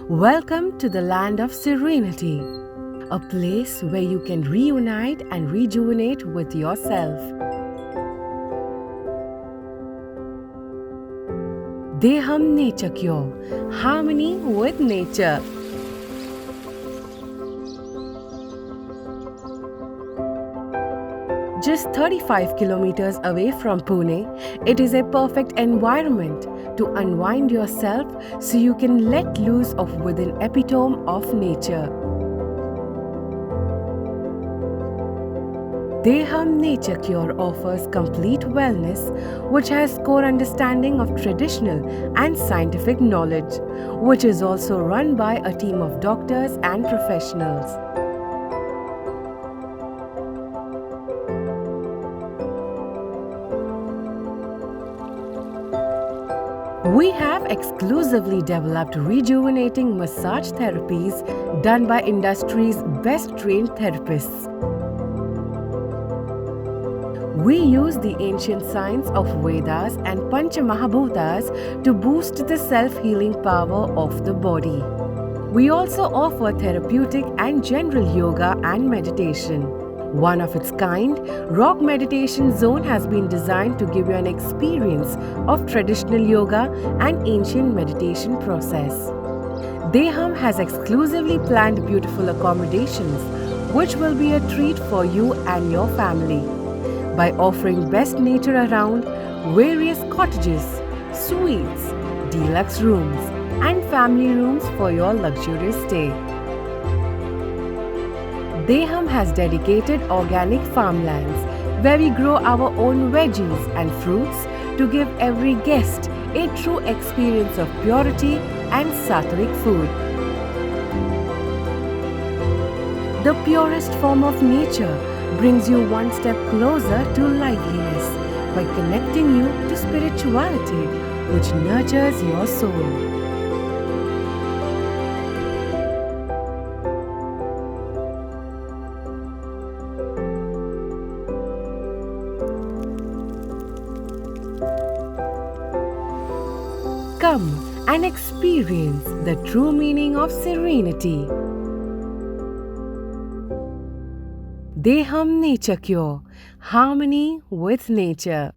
Welcome to the land of serenity, a place where you can reunite and rejuvenate with yourself. Deham Nature Cure, harmony with nature. Just 35 kilometers away from Pune, it is a perfect environment to unwind yourself so you can let loose of within epitome of nature. Deham Nature Cure offers complete wellness which has core understanding of traditional and scientific knowledge, which is also run by a team of doctors and professionals. We have exclusively developed rejuvenating massage therapies done by industry's best trained therapists. We use the ancient science of Vedas and Pancha Mahabhutas to boost the self-healing power of the body. We also offer therapeutic and general yoga and meditation. One of its kind, Rock Meditation Zone has been designed to give you an experience of traditional yoga and ancient meditation process. Deham has exclusively planned beautiful accommodations which will be a treat for you and your family by offering best nature around, various cottages, suites, deluxe rooms and family rooms for your luxurious stay. Deham has dedicated organic farmlands where we grow our own veggies and fruits to give every guest a true experience of purity and sattvic food. The purest form of nature brings you one step closer to liveliness by connecting you to spirituality which nurtures your soul. Come and experience the true meaning of serenity. Deham Nature Cure, harmony with nature.